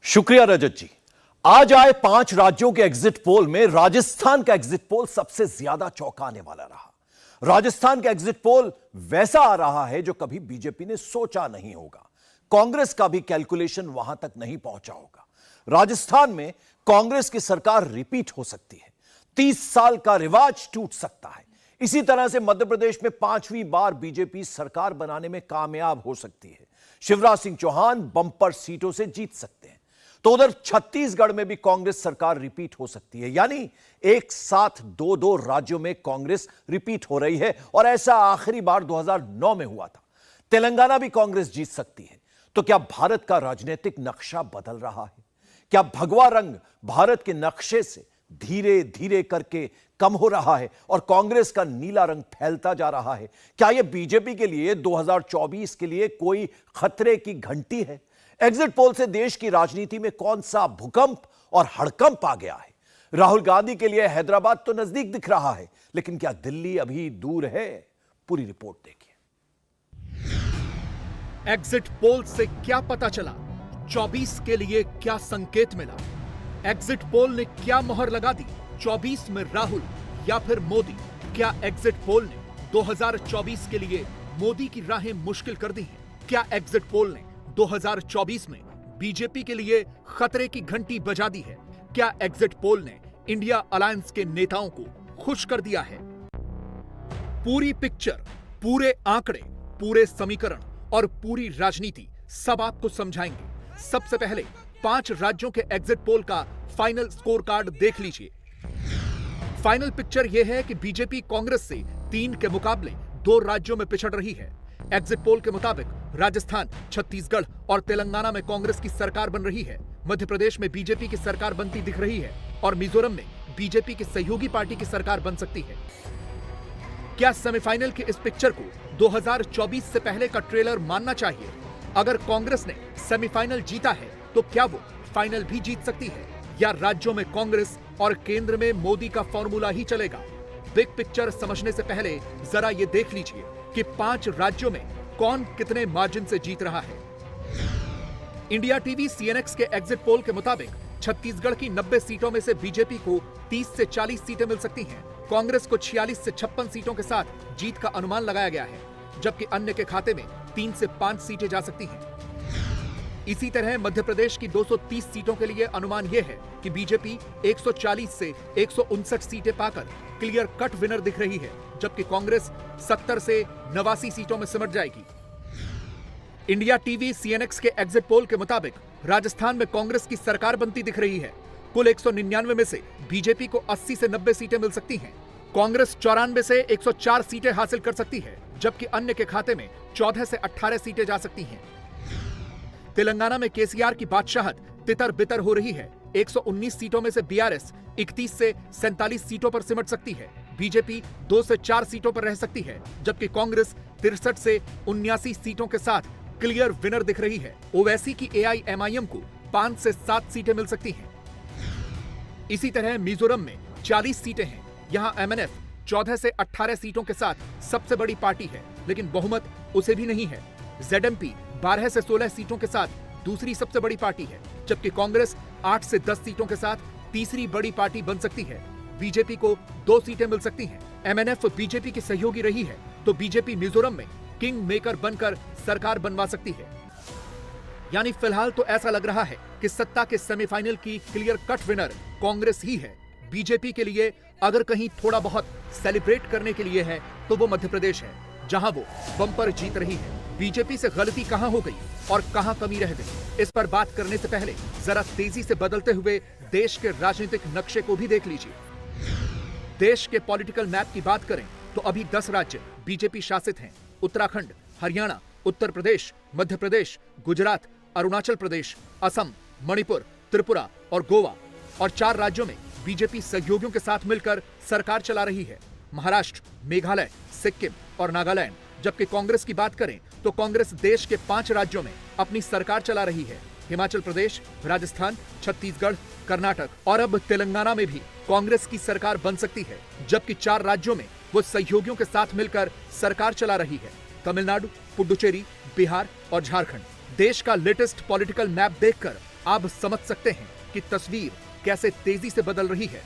शुक्रिया रजत जी। आज आए 5 राज्यों के एग्जिट पोल में राजस्थान का एग्जिट पोल सबसे ज्यादा चौंकाने वाला रहा। राजस्थान का एग्जिट पोल वैसा आ रहा है जो कभी बीजेपी ने सोचा नहीं होगा। कांग्रेस का भी कैलकुलेशन वहां तक नहीं पहुंचा होगा। राजस्थान में कांग्रेस की सरकार रिपीट हो सकती है। 30 साल का रिवाज टूट सकता है। इसी तरह से मध्य प्रदेश में 5वीं बार बीजेपी सरकार बनाने में कामयाब हो सकती है। शिवराज सिंह चौहान बंपर सीटों से जीत सकते हैं। तो उधर छत्तीसगढ़ में भी कांग्रेस सरकार रिपीट हो सकती है, यानी एक साथ दो राज्यों में कांग्रेस रिपीट हो रही है और ऐसा आखिरी बार 2009 में हुआ था। तेलंगाना भी कांग्रेस जीत सकती है। तो क्या भारत का राजनीतिक नक्शा बदल रहा है? क्या भगवा रंग भारत के नक्शे से धीरे धीरे करके कम हो रहा है और कांग्रेस का नीला रंग फैलता जा रहा है? क्या यह बीजेपी के लिए 2024 के लिए कोई खतरे की घंटी है? एग्जिट पोल से देश की राजनीति में कौन सा भूकंप और हड़कंप आ गया है? राहुल गांधी के लिए हैदराबाद तो नजदीक दिख रहा है, लेकिन क्या दिल्ली अभी दूर है? पूरी रिपोर्ट देखिए। एग्जिट पोल से क्या पता चला? 24 के लिए क्या संकेत मिला? एग्जिट पोल ने क्या मोहर लगा दी? 24 में राहुल या फिर मोदी? क्या एग्जिट पोल ने 2024 के लिए मोदी की राहें मुश्किल कर दी हैं? क्या एग्जिट पोल ने 2024 में बीजेपी के लिए खतरे की घंटी बजा दी है? क्या एग्जिट पोल ने इंडिया अलायंस के नेताओं को खुश कर दिया है? पूरी पिक्चर, पूरे आंकड़े, पूरे समीकरण और पूरी राजनीति सब आपको समझाएंगे। सबसे पहले 5 राज्यों के एग्जिट पोल का फाइनल स्कोर कार्ड देख लीजिए। फाइनल पिक्चर यह है कि बीजेपी कांग्रेस से 3 के मुकाबले 2 राज्यों में पिछड़ रही है। एग्जिट पोल के मुताबिक राजस्थान, छत्तीसगढ़ और तेलंगाना में कांग्रेस की सरकार बन रही है। मध्य प्रदेश में बीजेपी की सरकार बनती दिख रही है और मिजोरम में बीजेपी की सहयोगी पार्टी की सरकार बन सकती है। क्या सेमीफाइनल के इस पिक्चर को 2024 से पहले का ट्रेलर मानना चाहिए? अगर कांग्रेस ने सेमीफाइनल जीता है तो क्या वो फाइनल भी जीत सकती है, या राज्यों में कांग्रेस और केंद्र में मोदी का फॉर्मूला ही चलेगा? बिग पिक्चर समझने से पहले जरा ये देख लीजिए कि 5 राज्यों में कौन कितने मार्जिन से जीत रहा है। इंडिया टीवी सीएनएक्स के एग्जिट पोल के मुताबिक छत्तीसगढ़ की 90 सीटों में से बीजेपी को 30 से 40 सीटें मिल सकती हैं। कांग्रेस को 46 से 56 सीटों के साथ जीत का अनुमान लगाया गया है, जबकि अन्य के खाते में 3 से 5 सीटें जा सकती हैं। इसी तरह मध्य प्रदेश की 230 सीटों के लिए अनुमान यह है कि बीजेपी 140 से 159 सीटें पाकर क्लियर कट विनर दिख रही है, जबकि कांग्रेस 70 से 89 सीटों में सिमट जाएगी। इंडिया टीवी सीएनएक्स के एग्जिट पोल के मुताबिक राजस्थान में कांग्रेस की सरकार बनती दिख रही है। कुल 199 में से बीजेपी को 80 से 90 सीटें मिल सकती हैं। कांग्रेस 94 से 104 सीटें हासिल कर सकती है, जबकि अन्य के खाते में 14 से 18 सीटें जा सकती हैं। तेलंगाना में केसीआर की बादशाहत तितर बितर हो रही है। 119 सीटों में से बीआरएस 31 से 47 सीटों पर सिमट सकती है। बीजेपी 2 से 4 सीटों पर रह सकती है, जबकि कांग्रेस 63 से 79 सीटों के साथ क्लियर विनर दिख रही है। ओवैसी की एआईएमआईएम को 5 से 7 सीटें मिल सकती हैं। इसी तरह मिजोरम में 40 सीटें हैं। यहां एमएनएफ 14 से 18 सीटों के साथ सबसे बड़ी पार्टी है, लेकिन बहुमत उसे भी नहीं है। जेडएमपी 12 से 16 सीटों के साथ दूसरी सबसे बड़ी पार्टी है, जबकि कांग्रेस 8 से 10 सीटों के साथ तीसरी बड़ी पार्टी बन सकती है। बीजेपी को 2 सीटें मिल सकती हैं। एमएनएफ बीजेपी की सहयोगी रही है, तो बीजेपी मिजोरम में किंग मेकर बनकर सरकार बनवा सकती है। यानी फिलहाल तो ऐसा लग रहा है कि सत्ता के सेमीफाइनल की क्लियर कट विनर कांग्रेस ही है। बीजेपी के लिए अगर कहीं थोड़ा बहुत सेलिब्रेट करने के लिए है तो वो मध्य प्रदेश है, जहां वो बम्पर जीत रही है। बीजेपी से गलती कहां हो गई और कहां कमी रह गई, इस पर बात करने से पहले जरा तेजी से बदलते हुए देश के राजनीतिक नक्शे को भी देख लीजिए। देश के पॉलिटिकल मैप की बात करें तो अभी 10 राज्य बीजेपी शासित हैं। उत्तराखंड, हरियाणा, उत्तर प्रदेश, मध्य प्रदेश, गुजरात, अरुणाचल प्रदेश, असम, मणिपुर, त्रिपुरा और गोवा। और 4 राज्यों में बीजेपी सहयोगियों के साथ मिलकर सरकार चला रही है। महाराष्ट्र, मेघालय, सिक्किम और नागालैंड। जबकि कांग्रेस की बात करें तो कांग्रेस देश के 5 राज्यों में अपनी सरकार चला रही है। हिमाचल प्रदेश, राजस्थान, छत्तीसगढ़, कर्नाटक और अब तेलंगाना में भी कांग्रेस की सरकार बन सकती है, जबकि 4 राज्यों में वो सहयोगियों के साथ मिलकर सरकार चला रही है। तमिलनाडु, पुडुचेरी, बिहार और झारखंड। देश का लेटेस्ट पॉलिटिकल मैप देखकर आप समझ सकते हैं कि तस्वीर कैसे तेजी से बदल रही है।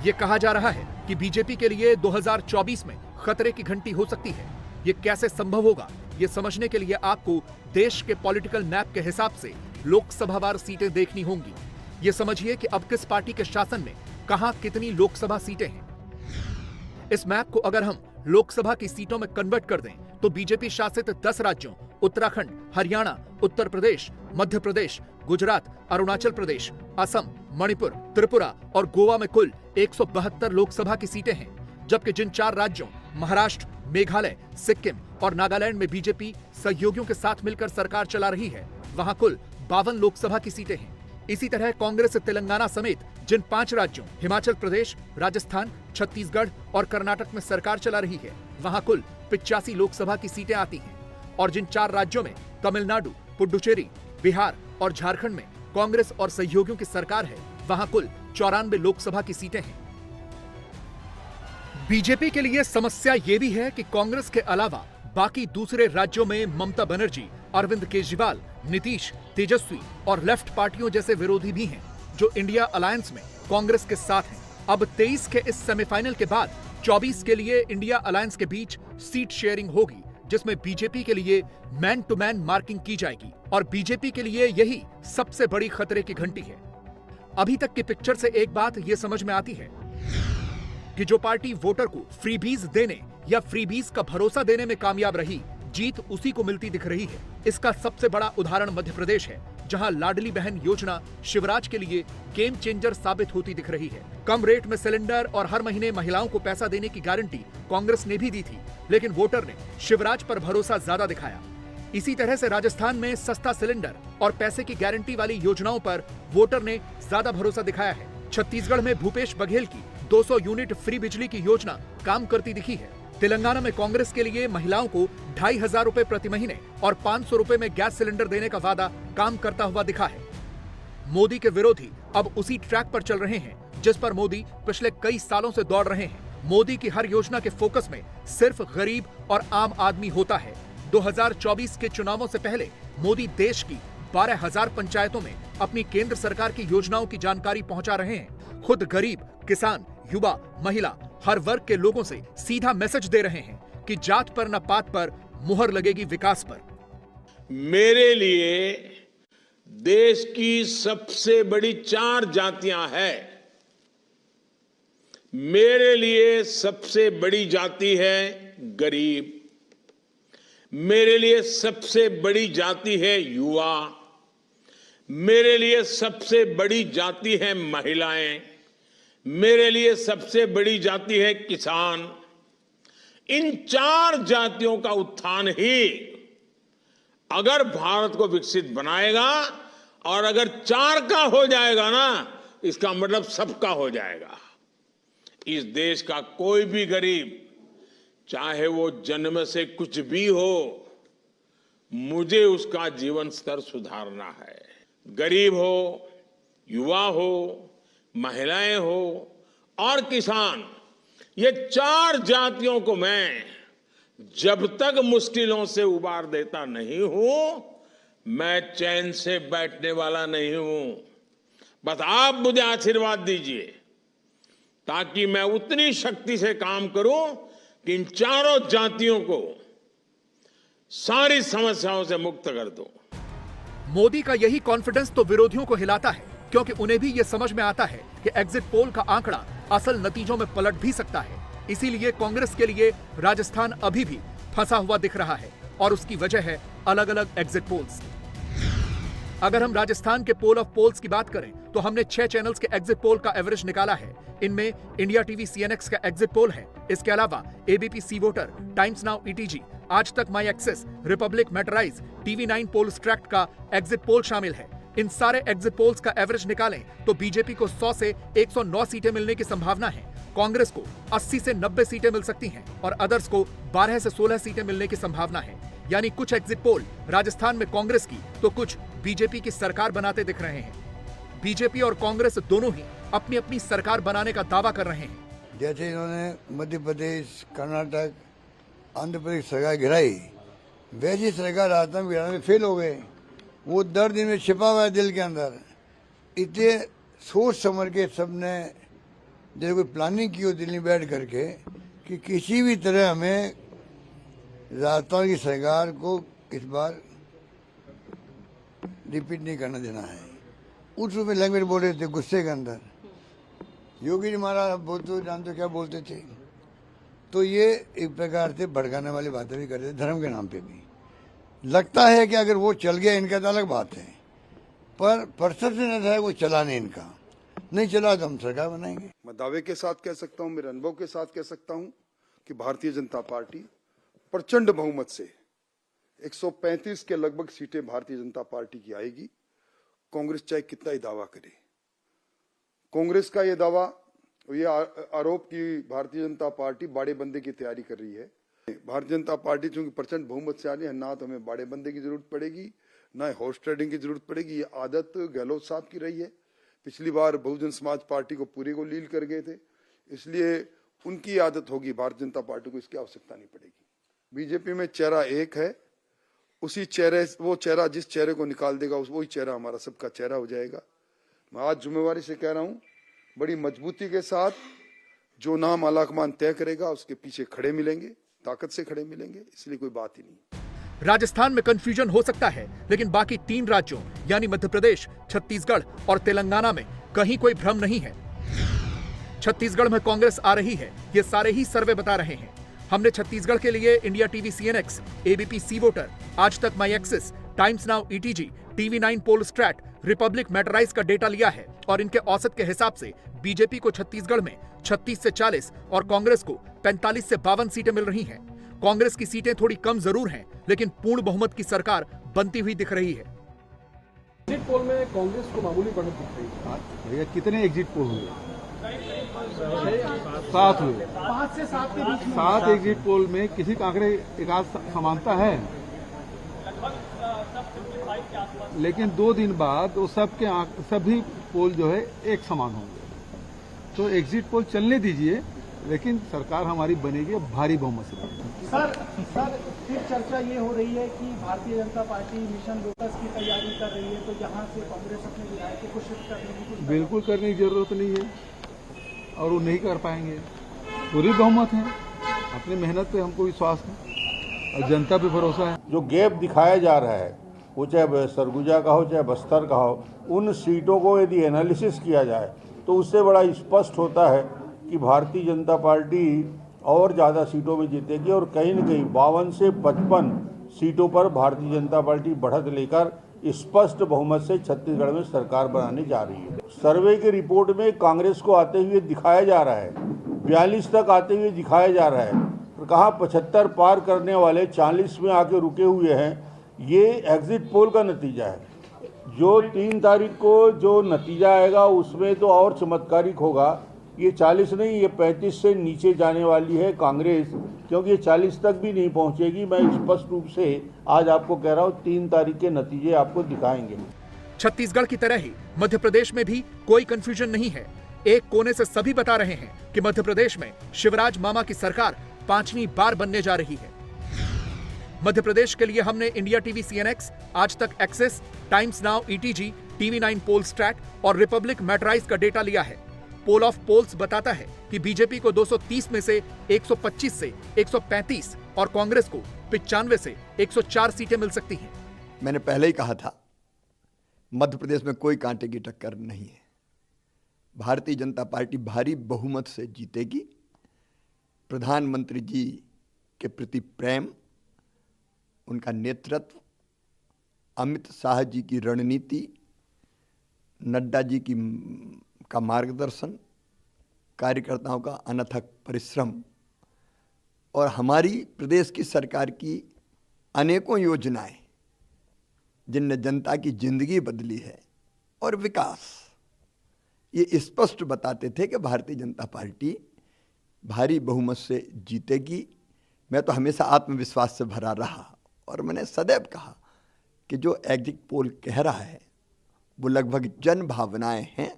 यह कहा जा रहा है कि बीजेपी के लिए 2024 में खतरे की घंटी हो सकती है। यह कैसे संभव होगा, यह समझने के लिए आपको देश के पॉलिटिकल मैप के हिसाब से लोकसभावार सीटें देखनी होंगी। यह समझिए कि अब किस पार्टी के शासन में कहां कितनी लोकसभा सीटें हैं। इस मैप को अगर हम लोकसभा की सीटों में कन्वर्ट कर दें तो बीजेपी शासित 10 राज्यों उत्तराखंड, हरियाणा, उत्तर प्रदेश, मध्य प्रदेश, गुजरात, अरुणाचल प्रदेश, असम, मणिपुर, त्रिपुरा और गोवा में कुल 172 लोकसभा की सीटें हैं, जबकि जिन 4 राज्यों महाराष्ट्र, मेघालय, सिक्किम और नागालैंड में बीजेपी सहयोगियों के साथ मिलकर सरकार चला रही है, वहां कुल 52 लोकसभा की सीटें हैं। इसी तरह कांग्रेस तेलंगाना समेत जिन 5 राज्यों हिमाचल प्रदेश, राजस्थान, छत्तीसगढ़ और कर्नाटक में सरकार चला रही है, वहां कुल 85 लोकसभा की सीटें आती हैं, और जिन 4 राज्यों में तमिलनाडु, पुडुचेरी, बिहार और झारखंड में कांग्रेस और सहयोगियों की सरकार है, वहां कुल 94 लोकसभा की सीटें हैं। बीजेपी के लिए समस्या यह भी है कि कांग्रेस के अलावा बाकी दूसरे राज्यों में ममता बनर्जी, अरविंद केजरीवाल, नीतीश, तेजस्वी और लेफ्ट पार्टियों जैसे विरोधी भी हैं, जो इंडिया अलायंस में कांग्रेस के साथ हैं। अब 23 के इस सेमीफाइनल के बाद 24 के लिए इंडिया अलायंस के बीच सीट शेयरिंग होगी, जिसमें बीजेपी के लिए मैन टू मैन मार्किंग की जाएगी, और बीजेपी के लिए यही सबसे बड़ी खतरे की घंटी है। अभी तक की पिक्चर से एक बात यह समझ में आती है कि जो पार्टी वोटर को फ्रीबीज देने या फ्रीबीज का भरोसा देने में कामयाब रही, जीत उसी को मिलती दिख रही है। इसका सबसे बड़ा उदाहरण मध्य प्रदेश है, जहां लाडली बहन योजना शिवराज के लिए गेम चेंजर साबित होती दिख रही है। कम रेट में सिलेंडर और हर महीने महिलाओं को पैसा देने की गारंटी कांग्रेस ने भी दी थी, लेकिन वोटर ने शिवराज पर भरोसा ज्यादा दिखाया। इसी तरह से राजस्थान में सस्ता सिलेंडर और पैसे की गारंटी वाली योजनाओं पर वोटर ने ज्यादा भरोसा दिखाया है। छत्तीसगढ़ में भूपेश बघेल की 200 यूनिट फ्री बिजली की योजना काम करती दिखी है। तेलंगाना में कांग्रेस के लिए महिलाओं को 2,500 रुपए प्रति महीने और 500 रुपए में गैस सिलेंडर देने का वादा काम करता हुआ दिखा है। मोदी के विरोधी अब उसी ट्रैक पर चल रहे हैं जिस पर मोदी पिछले कई सालों से दौड़ रहे हैं। मोदी की हर योजना के फोकस में सिर्फ गरीब और आम आदमी होता है। 2024 के चुनावों से पहले मोदी देश की 12,000 पंचायतों में अपनी केंद्र सरकार की योजनाओं की जानकारी पहुंचा रहे हैं। खुद गरीब, किसान, युवा, महिला, हर वर्ग के लोगों से सीधा मैसेज दे रहे हैं कि जात पर न पात पर मुहर लगेगी विकास पर। मेरे लिए देश की सबसे बड़ी 4 जातियां हैं। मेरे लिए सबसे बड़ी जाति है गरीब, मेरे लिए सबसे बड़ी जाति है युवा, मेरे लिए सबसे बड़ी जाति है महिलाएं, मेरे लिए सबसे बड़ी जाति है किसान। इन 4 जातियों का उत्थान ही अगर भारत को विकसित बनाएगा, और अगर 4 का हो जाएगा ना, इसका मतलब सबका हो जाएगा। इस देश का कोई भी गरीब, चाहे वो जन्म से कुछ भी हो, मुझे उसका जीवन स्तर सुधारना है। गरीब हो, युवा हो, महिलाएं हो और किसान, ये 4 जातियों को मैं जब तक मुश्किलों से उबार देता नहीं हूं, मैं चैन से बैठने वाला नहीं हूं। बस आप मुझे आशीर्वाद दीजिए ताकि मैं उतनी शक्ति से काम करूं कि इन 4 जातियों को सारी समस्याओं से मुक्त कर दूं। मोदी का यही कॉन्फिडेंस तो विरोधियों को हिलाता है, क्योंकि उन्हें भी यह समझ में आता है कि एग्जिट पोल का आंकड़ा असल नतीजों में पलट भी सकता है। इसीलिए कांग्रेस के लिए राजस्थान अभी भी फंसा हुआ दिख रहा है, और उसकी वजह है अलग अलग एग्जिट पोल्स। अगर हम राजस्थान के पोल ऑफ पोल्स की बात करें तो हमने 6 चैनल्स के एग्जिट पोल का एवरेज निकाला है। इनमें इंडिया टीवी CNX का एग्जिट पोल है। इसके अलावा ABP C voter, Times Now ETG, Aaj Tak My Axis, Republic Matrize, TV9 Polstrat का एग्जिट पोल शामिल है। इन सारे एग्जिट पोल्स का एवरेज निकालें तो बीजेपी को 100 से 109 सीटें मिलने की संभावना है। कांग्रेस को 80 से 90 सीटें मिल सकती हैं और अदर्स को 12 से 16 सीटें मिलने की संभावना है। यानी कुछ एग्जिट पोल राजस्थान में कांग्रेस की तो कुछ बीजेपी की सरकार बनाते दिख रहे हैं। बीजेपी और कांग्रेस दोनों ही अपनी अपनी सरकार बनाने का दावा कर रहे हैं। जैसे इन्होंने मध्य प्रदेश, कर्नाटक, आंध्र प्रदेश सरकार गिराई, वैसी सरकार राजस्थान बिहार में फेल हो गए। वो दर्द इनमें छिपा हुआ है दिल के अंदर। इतने सोच समझ के सबने जैसे कोई प्लानिंग की हो दिल्ली में बैठ करके कि किसी भी तरह हमें राजस्थान की सरकार को इस बार रिपीट नहीं करने देना है। उस रूप में लैंग्वेज बोल रहे थे गुस्से के अंदर। योगी जी महाराज बोलते जानते क्या बोलते थे। तो ये एक प्रकार से भड़काने वाली बातें भी करते थे धर्म के नाम पे भी। लगता है कि अगर वो चल गया इनका तो अलग बात है, पर परसेप्शन ऐसा है वो चला नहीं, इनका नहीं चला तो हम सरकार बनाएंगे। मैं दावे के साथ कह सकता हूं, मेरे अनुभव के साथ कह सकता हूं कि भारतीय जनता पार्टी प्रचंड बहुमत से 135 के लगभग सीटें भारतीय जनता पार्टी की आएगी। कांग्रेस चाहे कितना ही दावा करे। कांग्रेस का ये दावा, ये आरोप कि भारतीय जनता पार्टी बाड़े बंदे की तैयारी कर रही है। भारतीय जनता पार्टी चूंकि प्रचंड बहुमत से आ रही है, ना तो हमें बाड़े बंदे की जरूरत पड़ेगी, ना हॉर्स ट्रेडिंग की जरूरत पड़ेगी। ये आदत गहलोत साहब की रही है। पिछली बार बहुजन समाज पार्टी को पूरे को लील कर गए थे, इसलिए उनकी आदत होगी। भारतीय जनता पार्टी को इसकी आवश्यकता नहीं पड़ेगी। बीजेपी में चेहरा एक है, उसी चेहरे, वो चेहरा जिस चेहरे को निकाल देगा वही चेहरा हमारा सबका चेहरा हो जाएगा। मैं आज जिम्मेवारी से कह रहा हूं, बड़ी मजबूती के साथ जो नाम आलाकमान तय करेगा उसके पीछे खड़े मिलेंगे, ताकत से खड़े मिलेंगे, इसलिए कोई बात ही नहीं। राजस्थान में कंफ्यूजन हो सकता है, लेकिन बाकी 3 राज्यों यानी मध्य प्रदेश, छत्तीसगढ़ और तेलंगाना में कहीं कोई भ्रम नहीं है। छत्तीसगढ़ में कांग्रेस आ रही है, ये सारे ही सर्वे बता रहे हैं। हमने छत्तीसगढ़ के लिए India TV CNX, ABP C voter, Aaj Tak My Axis, Times Now ETG, TV9 Polstrat, Republic Matrize का डेटा लिया है और इनके औसत के हिसाब से बीजेपी को छत्तीसगढ़ में 36 से 40 और कांग्रेस को 45 से 52 सीटें मिल रही हैं। कांग्रेस की सीटें थोड़ी कम जरूर हैं, लेकिन पूर्ण बहुमत की सरकार बनती हुई दिख रही है। एग्जिट पोल में कांग्रेस को मामूली बढ़त दिख रही है। भैया कितने एग्जिट पोल हुए? 7 हुए। 5 से 7 के बीच में 7 एग्जिट पोल में किसी का आंकड़े एक आध समानता है, लेकिन 2 दिन बाद वो सभी पोल जो है एक समान होंगे। तो एग्जिट पोल चलने दीजिए, लेकिन सरकार हमारी बनेगी भारी बहुमत से। सर फिर चर्चा ये हो रही है कि Bharatiya Janata party mission lotus की तैयारी कर रही है, तो यहाँ से कांग्रेस अपने विधायकों को शिफ्ट करने की कुछ बिल्कुल करने की जरूरत नहीं है और वो नहीं कर पाएंगे। पूरी बहुमत है, अपनी मेहनत पे हमको विश्वास है और जनता पे भरोसा है। जो गैप दिखाया जा रहा है, वो चाहे सरगुजा का हो चाहे बस्तर का हो, उन सीटों को यदि एनालिसिस किया जाए तो उससे बड़ा स्पष्ट होता है कि भारतीय जनता पार्टी और ज़्यादा सीटों में जीतेगी और कहीं न कहीं 52 से 55 सीटों पर भारतीय जनता पार्टी बढ़त लेकर स्पष्ट बहुमत से छत्तीसगढ़ में सरकार बनाने जा रही है। सर्वे की रिपोर्ट में कांग्रेस को आते हुए दिखाया जा रहा है, 42 तक आते हुए दिखाया जा रहा है, और कहा 75 पार करने वाले 40 में आके रुके हुए हैं। ये एग्जिट पोल का नतीजा है। जो 3 तारीख को जो नतीजा आएगा उसमें तो और चमत्कारिक होगा। ये 40 नहीं, ये 35 से नीचे जाने वाली है कांग्रेस, क्योंकि ये 40 तक भी नहीं पहुंचेगी। मैं स्पष्ट रूप से आज आपको कह रहा हूँ, 3 तारीख के नतीजे आपको दिखाएंगे। छत्तीसगढ़ की तरह ही मध्य प्रदेश में भी कोई कंफ्यूजन नहीं है। एक कोने से सभी बता रहे हैं कि मध्य प्रदेश में शिवराज मामा की सरकार 5वीं बार बनने जा रही है। मध्य प्रदेश के लिए हमने India TV CNX, Aaj Tak Axis, Times Now ETG, TV9 Polstrat और रिपब्लिक मैटराइज का डेटा लिया है। पोल ऑफ पोल्स बताता है कि बीजेपी को 230 में से 125 से 135 और कांग्रेस को 95 से 104 सीटें मिल सकती हैं। मैंने पहले ही कहा था, मध्य प्रदेश में कोई कांटे की टक्कर नहीं है। भारतीय जनता पार्टी भारी बहुमत से जीतेगी। प्रधानमंत्री जी के प्रति प्रेम, उनका नेतृत्व, अमित शाह जी की रणनीति, नड्डा जी का मार्गदर्शन, कार्यकर्ताओं का अनथक परिश्रम और हमारी प्रदेश की सरकार की अनेकों योजनाएं जिनने जनता की जिंदगी बदली है और विकास, ये स्पष्ट बताते थे कि भारतीय जनता पार्टी भारी बहुमत से जीतेगी। मैं तो हमेशा आत्मविश्वास से भरा रहा और मैंने सदैव कहा कि जो एग्जिट पोल कह रहा है वो लगभग जन भावनाएं हैं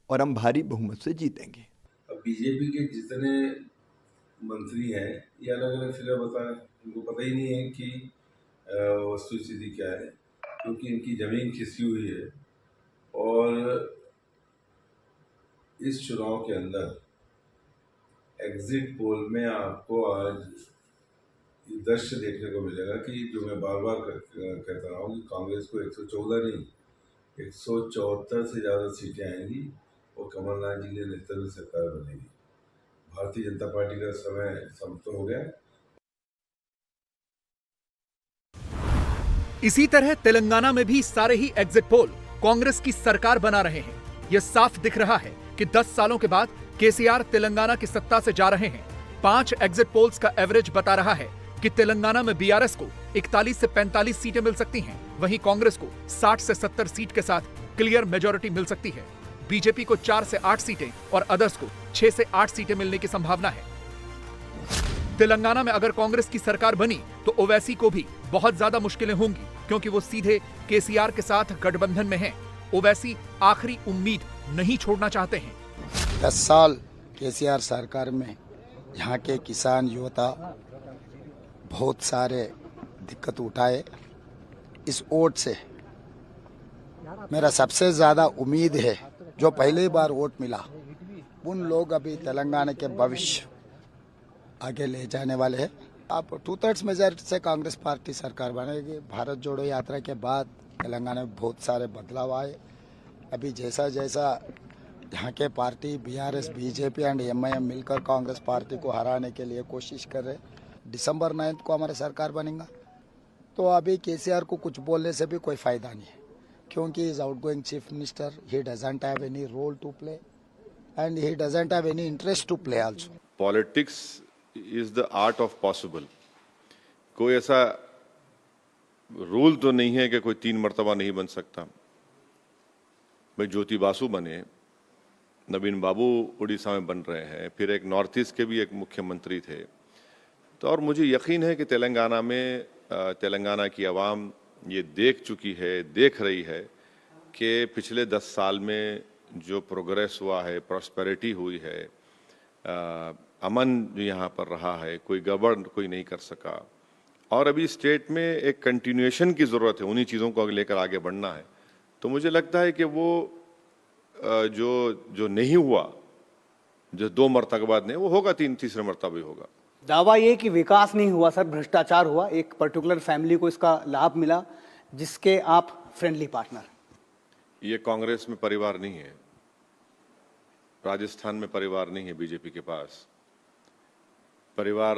और हम भारी बहुमत से जीतेंगे। अब बीजेपी के जितने मंत्री हैं ये अलग अलग फिगर बता रहे हैं, उनको पता ही नहीं है कि वस्तुस्थिति क्या है। क्योंकि इनकी जमीन खिसी हुई है। और इस चुनाव के अंदर एग्जिट पोल में आपको आज ये दृश्य देखने को मिलेगा कि जो मैं बार बार कहता रहा हूँ कि कांग्रेस को 114 नहीं 174 से ज़्यादा सीटें आएंगी और कमलनाथ जी के नेतृत्व में सरकार बनेगी। भारतीय जनता पार्टी का समय समाप्त हो गया। इसी तरह तेलंगाना में भी सारे ही एग्जिट पोल कांग्रेस की सरकार बना रहे हैं। यह साफ दिख रहा है कि 10 सालों के बाद केसीआर तेलंगाना की सत्ता से जा रहे हैं। 5 एग्जिट पोल्स का एवरेज बता रहा है कि तेलंगाना में बीआरएस को 41 से 45 सीटें मिल सकती हैं, वहीं कांग्रेस को 60 से 70 सीट के साथ क्लियर मेजॉरिटी मिल सकती है। बीजेपी को 4 से 8 सीटें और अदर्स को 6 से 8 सीटें मिलने की संभावना है। तेलंगाना में अगर कांग्रेस की सरकार बनी तो ओवैसी को भी बहुत ज्यादा मुश्किलें होंगी, क्योंकि वो सीधे केसीआर के साथ गठबंधन में हैं। ओवैसी आखिरी उम्मीद नहीं छोड़ना चाहते हैं। 10 साल केसीआर सरकार में यहाँ के किसान युवता बहुत सारे दिक्कत उठाए। इस वोट से मेरा सबसे ज्यादा उम्मीद है जो पहली बार वोट मिला उन लोग अभी तेलंगाना के भविष्य आगे ले जाने वाले हैं। आप 2/3 मेजॉरिटी से कांग्रेस पार्टी सरकार बनेगी। भारत जोड़ो यात्रा के बाद तेलंगाना में बहुत सारे बदलाव आए। अभी जैसा जैसा यहाँ के party BRS, BJP and MIM मिलकर कांग्रेस पार्टी को हराने के लिए कोशिश कर रहे। दिसंबर 9 को हमारी सरकार बनेगा तो अभी केसीआर को कुछ बोलने से भी कोई फायदा नहीं है, क्योंकि is outgoing chief minister, he doesn't have any role to play and he doesn't have any interest to play also. Politics is the art of possible. कोई ऐसा रूल तो नहीं है कि कोई 3 मर्तबा नहीं बन सकता। भाई ज्योति बासु बने, नवीन बाबू उड़ीसा में बन रहे हैं, फिर एक नॉर्थ ईस्ट के भी एक मुख्यमंत्री थे। तो और मुझे यकीन है कि तेलंगाना में तेलंगाना की आवाम ये देख चुकी है, देख रही है कि पिछले 10 साल में जो प्रोग्रेस हुआ है, प्रॉस्पेरिटी हुई है, अमन जो यहाँ पर रहा है, कोई गड़बड़ कोई नहीं कर सका। और अभी स्टेट में एक कंटिन्यूएशन की ज़रूरत है, उन्हीं चीज़ों को लेकर आगे बढ़ना है। तो मुझे लगता है कि वो जो नहीं हुआ, जो 2 मरतबा के बाद नहीं, वो होगा, तीसरे मरतबा भी होगा। दावा ये कि विकास नहीं हुआ सर, भ्रष्टाचार हुआ। एक पर्टिकुलर फैमिली को इसका लाभ मिला जिसके आप फ्रेंडली पार्टनर। ये कांग्रेस में परिवार नहीं है, राजस्थान में परिवार नहीं है बीजेपी के पास, परिवार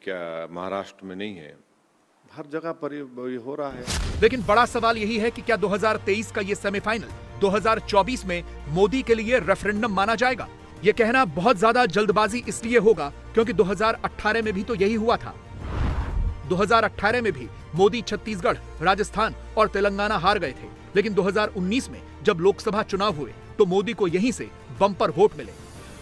क्या महाराष्ट्र में नहीं है, हर जगह पर ये हो रहा है। लेकिन बड़ा सवाल यही है कि क्या 2023 का ये सेमीफाइनल 2024 में मोदी के लिए रेफरेंडम माना जाएगा? ये कहना बहुत ज्यादा जल्दबाजी इसलिए होगा क्योंकि 2018 में भी तो यही हुआ था। 2018 में भी मोदी छत्तीसगढ़, राजस्थान और तेलंगाना हार गए थे, लेकिन 2019 में जब लोकसभा चुनाव हुए तो मोदी को यहीं से बम्पर वोट मिले।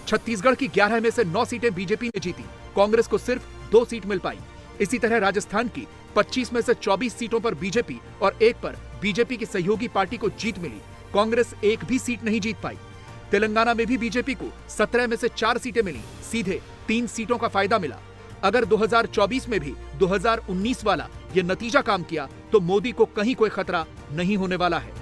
छत्तीसगढ़ की 11 में से 9 सीटें बीजेपी ने जीती, कांग्रेस को सिर्फ 2 सीट मिल पाई। इसी तरह राजस्थान की 25 में से 24 सीटों पर बीजेपी और 1 पर बीजेपी की सहयोगी पार्टी को जीत मिली, कांग्रेस 1 भी सीट नहीं जीत पाई। तेलंगाना में भी बीजेपी को 17 में से 4 सीटें मिली, सीधे 3 सीटों का फायदा मिला। अगर 2024 में भी 2019 वाला ये नतीजा काम किया तो मोदी को कहीं कोई खतरा नहीं होने वाला है।